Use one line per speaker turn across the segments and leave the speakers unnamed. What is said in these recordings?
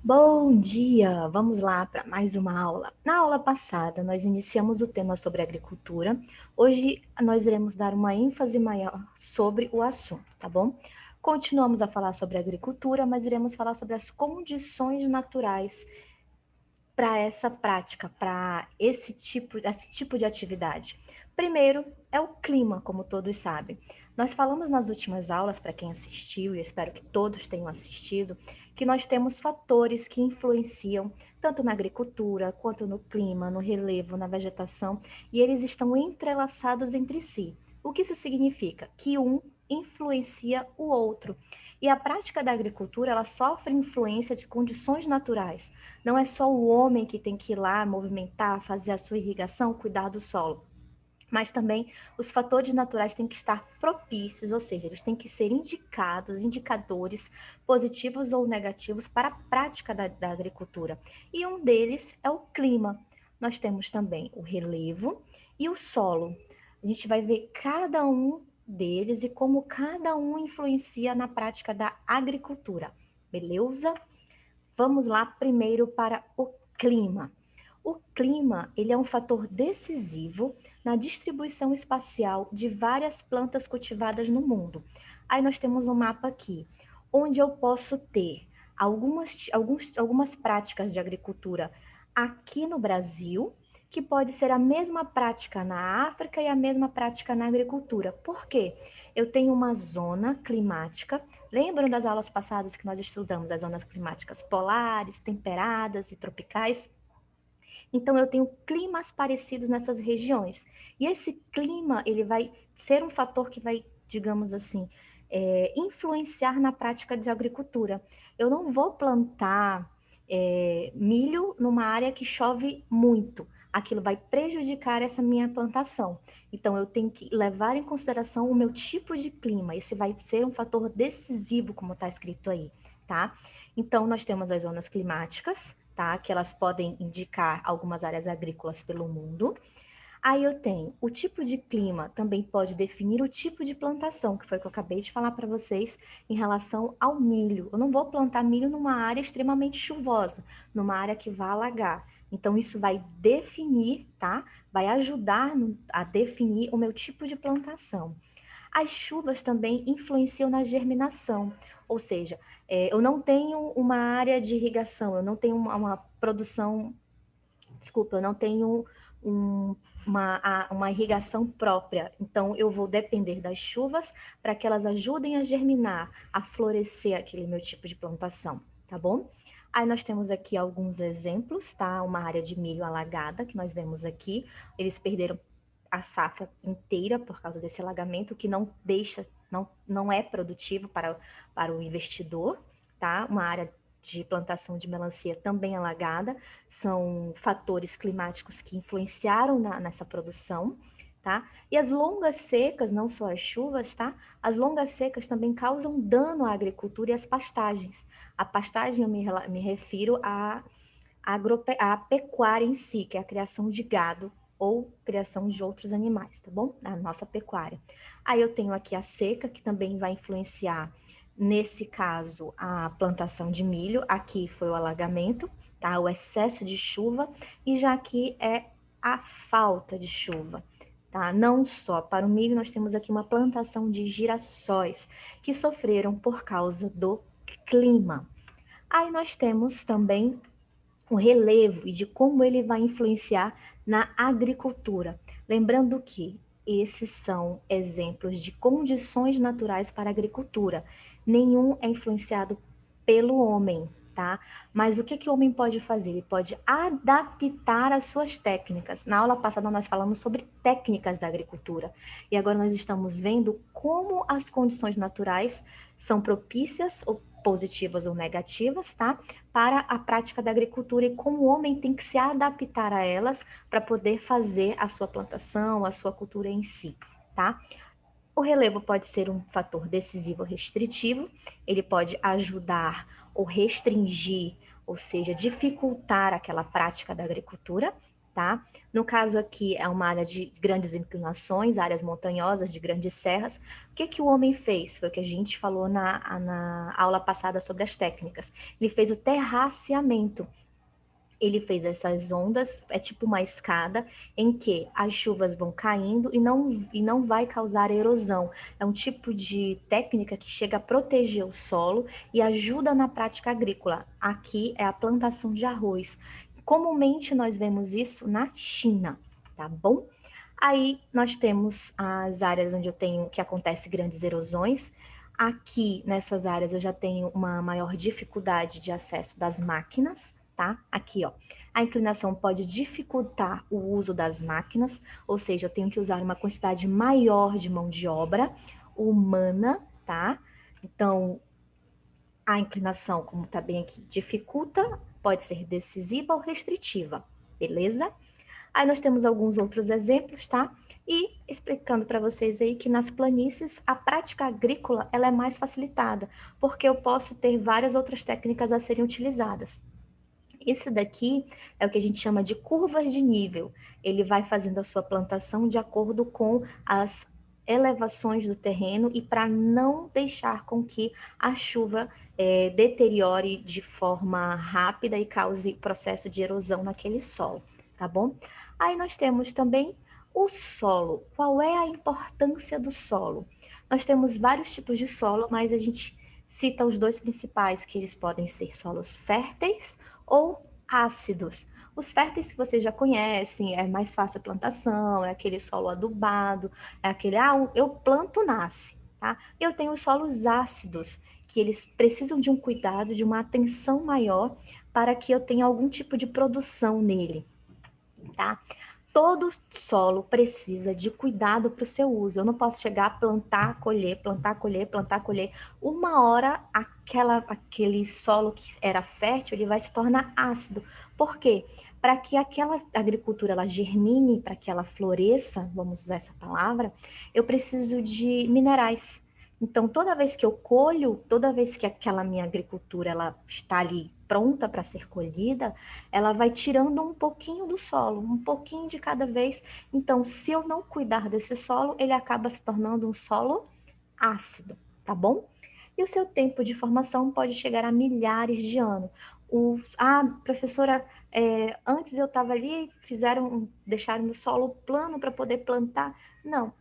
Bom dia! Vamos lá para mais uma aula. Na aula passada, nós iniciamos o tema sobre agricultura. Hoje, nós iremos dar uma ênfase maior sobre o assunto, tá bom? Continuamos a falar sobre agricultura, mas iremos falar sobre as condições naturais para essa prática, para esse tipo de atividade. Primeiro é o clima, como todos sabem. Nós falamos nas últimas aulas, para quem assistiu, e espero que todos tenham assistido, que nós temos fatores que influenciam tanto na agricultura, quanto no clima, no relevo, na vegetação, e eles estão entrelaçados entre si. O que isso significa? Que um influencia o outro. E a prática da agricultura, ela sofre influência de condições naturais. Não é só o homem que tem que ir lá movimentar, fazer a sua irrigação, cuidar do solo, mas também os fatores naturais têm que estar propícios, ou seja, eles têm que ser indicados, indicadores positivos ou negativos para a prática da agricultura. E um deles é o clima. Nós temos também o relevo e o solo. A gente vai ver cada um deles e como cada um influencia na prática da agricultura. Beleza? Vamos lá primeiro para o clima. O clima, ele é um fator decisivo na distribuição espacial de várias plantas cultivadas no mundo. Aí nós temos um mapa aqui, onde eu posso ter algumas práticas de agricultura aqui no Brasil, que pode ser a mesma prática na África e a mesma prática na agricultura. Por quê? Eu tenho uma zona climática. Lembram das aulas passadas que nós estudamos as zonas climáticas polares, temperadas e tropicais? Então, eu tenho climas parecidos nessas regiões. E esse clima, ele vai ser um fator que vai, digamos assim, influenciar na prática de agricultura. Eu não vou plantar milho numa área que chove muito. Aquilo vai prejudicar essa minha plantação. Então, eu tenho que levar em consideração o meu tipo de clima. Esse vai ser um fator decisivo, como está escrito aí, tá? Então, nós temos as zonas climáticas, tá? Que elas podem indicar algumas áreas agrícolas pelo mundo. Aí eu tenho o tipo de clima, também pode definir o tipo de plantação, que foi o que eu acabei de falar para vocês em relação ao milho. Eu não vou plantar milho numa área extremamente chuvosa, numa área que vai alagar. Então, isso vai definir, tá? Vai ajudar a definir o meu tipo de plantação. As chuvas também influenciam na germinação, ou seja, eu não tenho uma área de irrigação, eu não tenho uma produção, desculpa, eu não tenho uma irrigação própria. Então, eu vou depender das chuvas para que elas ajudem a germinar, a florescer aquele meu tipo de plantação, tá bom? Aí nós temos aqui alguns exemplos, tá? Uma área de milho alagada que nós vemos aqui. Eles perderam a safra inteira por causa desse alagamento, que não deixa, não é produtivo para o investidor, tá? Uma área de plantação de melancia também alagada, são fatores climáticos que influenciaram nessa produção, tá? E as longas secas, não só as chuvas, tá? As longas secas também causam dano à agricultura e às pastagens. A pastagem eu me refiro à pecuária em si, que é a criação de gado ou criação de outros animais, tá bom? Na nossa pecuária. Aí eu tenho aqui a seca, que também vai influenciar, nesse caso, a plantação de milho. Aqui foi o alagamento, tá? O excesso de chuva, e já aqui é a falta de chuva. Tá? Não só para o milho, nós temos aqui uma plantação de girassóis que sofreram por causa do clima. Aí nós temos também o relevo e de como ele vai influenciar na agricultura. Lembrando que esses são exemplos de condições naturais para a agricultura. Nenhum é influenciado pelo homem, tá? Mas o que que o homem pode fazer? Ele pode adaptar as suas técnicas. Na aula passada nós falamos sobre técnicas da agricultura e agora nós estamos vendo como as condições naturais são propícias ou positivas ou negativas, tá? Para a prática da agricultura e como o homem tem que se adaptar a elas para poder fazer a sua plantação, a sua cultura em si, tá? O relevo pode ser um fator decisivo ou restritivo, ele pode ajudar ou restringir, ou seja, dificultar aquela prática da agricultura, tá? No caso aqui, é uma área de grandes inclinações, áreas montanhosas, de grandes serras. O que que o homem fez? Foi o que a gente falou na aula passada sobre as técnicas. Ele fez o terraceamento. Ele fez essas ondas, é tipo uma escada, em que as chuvas vão caindo e não vai causar erosão. É um tipo de técnica que chega a proteger o solo e ajuda na prática agrícola. Aqui é a plantação de arroz. Comumente nós vemos isso na China, tá bom? Aí nós temos as áreas onde eu tenho que acontece grandes erosões. Aqui nessas áreas eu já tenho uma maior dificuldade de acesso das máquinas, tá? Aqui, ó. A inclinação pode dificultar o uso das máquinas, ou seja, eu tenho que usar uma quantidade maior de mão de obra humana, tá? Então, a inclinação, como tá bem aqui, dificulta, pode ser decisiva ou restritiva, beleza? Aí nós temos alguns outros exemplos, tá? E explicando para vocês aí que nas planícies a prática agrícola ela é mais facilitada, porque eu posso ter várias outras técnicas a serem utilizadas. Esse daqui é o que a gente chama de curvas de nível. Ele vai fazendo a sua plantação de acordo com as elevações do terreno e para não deixar com que a chuva deteriore de forma rápida e cause processo de erosão naquele solo, tá bom? Aí nós temos também o solo. Qual é a importância do solo? Nós temos vários tipos de solo, mas a gente cita os dois principais, que eles podem ser solos férteis ou ácidos. Os férteis que vocês já conhecem, é mais fácil a plantação, é aquele solo adubado, é aquele, eu planto, nasce, tá? Eu tenho os solos ácidos, que eles precisam de um cuidado, de uma atenção maior para que eu tenha algum tipo de produção nele, tá? Todo solo precisa de cuidado para o seu uso. Eu não posso chegar, plantar, colher, plantar, colher, plantar, colher. Uma hora aquele solo que era fértil, ele vai se tornar ácido. Por quê? Para que aquela agricultura ela germine, para que ela floresça, vamos usar essa palavra, eu preciso de minerais. Então, toda vez que eu colho, toda vez que aquela minha agricultura ela está ali pronta para ser colhida, ela vai tirando um pouquinho do solo, um pouquinho de cada vez. Então, se eu não cuidar desse solo, ele acaba se tornando um solo ácido, tá bom? E o seu tempo de formação pode chegar a milhares de anos. Professora, antes eu estava ali, deixaram o solo plano para poder plantar. Não.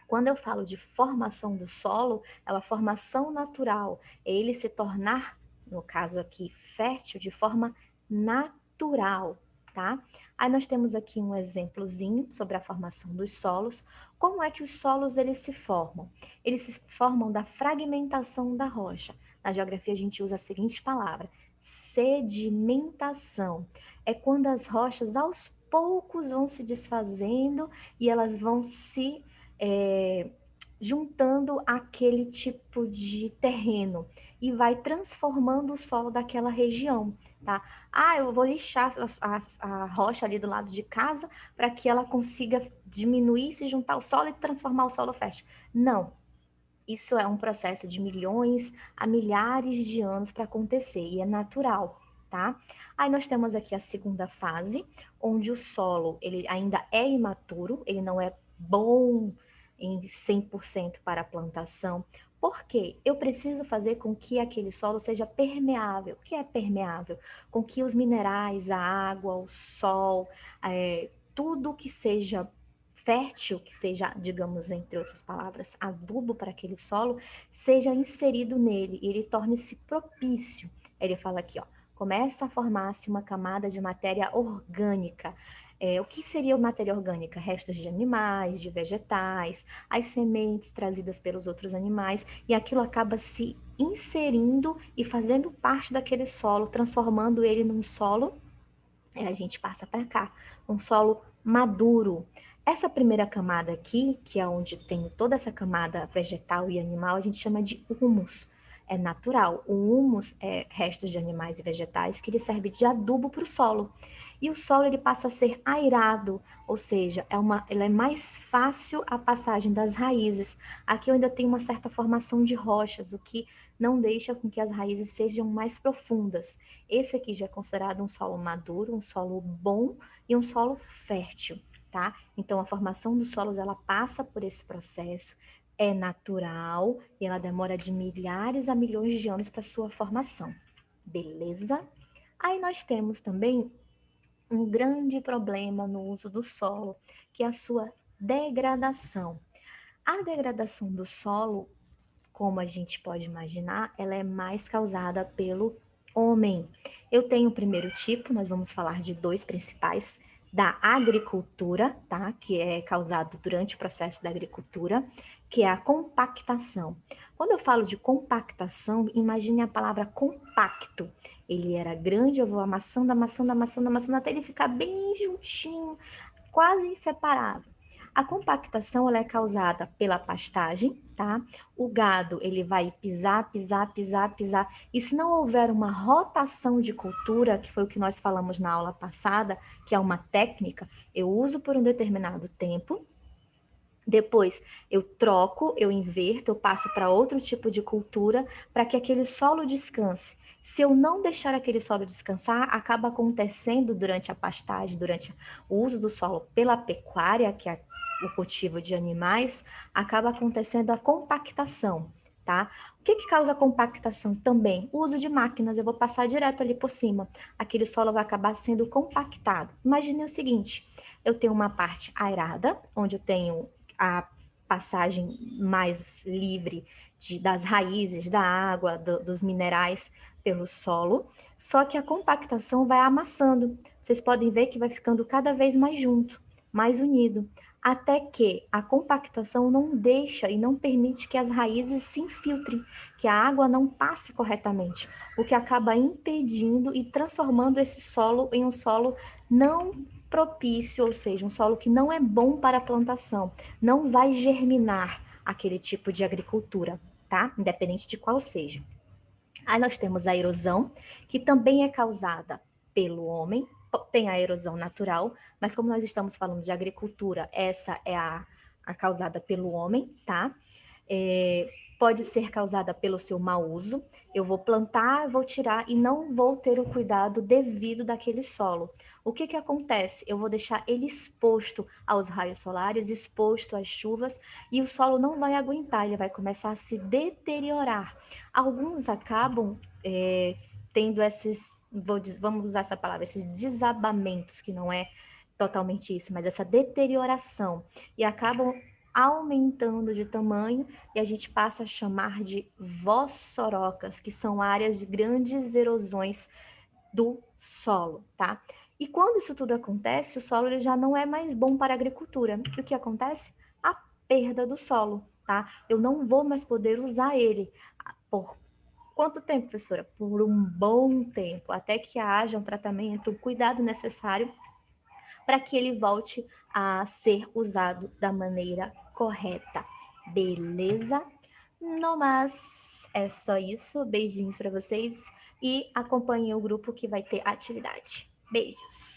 Quando eu falo de formação do solo, é uma formação natural, é ele se tornar, no caso aqui, fértil de forma natural, tá? Aí nós temos aqui um exemplozinho sobre a formação dos solos. Como é que os solos eles se formam? Eles se formam da fragmentação da rocha. Na geografia a gente usa a seguinte palavra: sedimentação. É quando as rochas aos poucos vão se desfazendo e elas vão se juntando aquele tipo de terreno e vai transformando o solo daquela região, tá? Eu vou lixar a rocha ali do lado de casa para que ela consiga diminuir, se juntar ao solo e transformar o solo fértil. Não, isso é um processo de milhões a milhares de anos para acontecer e é natural, tá? Aí nós temos aqui a segunda fase, onde o solo ele ainda é imaturo, ele não é bom em 100% para a plantação. Por quê? Eu preciso fazer com que aquele solo seja permeável. O que é permeável? Com que os minerais, a água, o sol, tudo que seja fértil, que seja, digamos, entre outras palavras, adubo para aquele solo, seja inserido nele e ele torne-se propício. Ele fala aqui, ó, começa a formar-se uma camada de matéria orgânica. O que seria matéria orgânica? Restos de animais, de vegetais, as sementes trazidas pelos outros animais, e aquilo acaba se inserindo e fazendo parte daquele solo, transformando ele num solo, a gente passa para cá, um solo maduro. Essa primeira camada aqui, que é onde tem toda essa camada vegetal e animal, a gente chama de humus. é natural. O humus é restos de animais e vegetais que ele serve de adubo para o solo. E o solo ele passa a ser airado, ou seja, ele é mais fácil a passagem das raízes. Aqui eu ainda tenho uma certa formação de rochas, o que não deixa com que as raízes sejam mais profundas. Esse aqui já é considerado um solo maduro, um solo bom e um solo fértil, tá? Então a formação dos solos ela passa por esse processo, é natural e ela demora de milhares a milhões de anos para sua formação. Beleza? Aí nós temos também um grande problema no uso do solo, que é a sua degradação. A degradação do solo, como a gente pode imaginar, ela é mais causada pelo homem. Eu tenho o primeiro tipo, nós vamos falar de dois principais, da agricultura, tá? Que é causado durante o processo da agricultura, que é a compactação. Quando eu falo de compactação, imagine a palavra compacto. Ele era grande, eu vou amassando, amassando, amassando, amassando, até ele ficar bem juntinho, quase inseparável. A compactação ela é causada pela pastagem, tá? O gado ele vai pisar, pisar, pisar, pisar. E se não houver uma rotação de cultura, que foi o que nós falamos na aula passada, que é uma técnica, eu uso por um determinado tempo. Depois eu troco, eu inverto, eu passo para outro tipo de cultura para que aquele solo descanse. Se eu não deixar aquele solo descansar, acaba acontecendo durante a pastagem, durante o uso do solo pela pecuária, que é o cultivo de animais, acaba acontecendo a compactação, tá? O que que causa a compactação também? O uso de máquinas, eu vou passar direto ali por cima. Aquele solo vai acabar sendo compactado. Imagine o seguinte, eu tenho uma parte airada, onde eu tenho a passagem mais livre das raízes, da água, dos minerais pelo solo, só que a compactação vai amassando. Vocês podem ver que vai ficando cada vez mais junto, mais unido, até que a compactação não deixa e não permite que as raízes se infiltrem, que a água não passe corretamente, o que acaba impedindo e transformando esse solo em um solo não propício, ou seja, um solo que não é bom para a plantação, não vai germinar aquele tipo de agricultura, tá? Independente de qual seja. Aí nós temos a erosão, que também é causada pelo homem, tem a erosão natural, mas como nós estamos falando de agricultura, essa é a causada pelo homem, tá? Pode ser causada pelo seu mau uso. Eu vou plantar, vou tirar e não vou ter o cuidado devido daquele solo. O que que acontece? Eu vou deixar ele exposto aos raios solares, exposto às chuvas, e o solo não vai aguentar, ele vai começar a se deteriorar. Alguns acabam tendo vamos usar essa palavra, esses desabamentos, que não é totalmente isso, mas essa deterioração, e acabam aumentando de tamanho, e a gente passa a chamar de vossorocas, que são áreas de grandes erosões do solo, tá? E quando isso tudo acontece, o solo ele já não é mais bom para a agricultura. E o que acontece? A perda do solo, tá? Eu não vou mais poder usar ele. Por quanto tempo, professora? Por um bom tempo, até que haja um tratamento, um cuidado necessário para que ele volte a ser usado da maneira correta. Beleza? No mais, é só isso. Beijinhos para vocês e acompanhem o grupo que vai ter atividade. Beijos!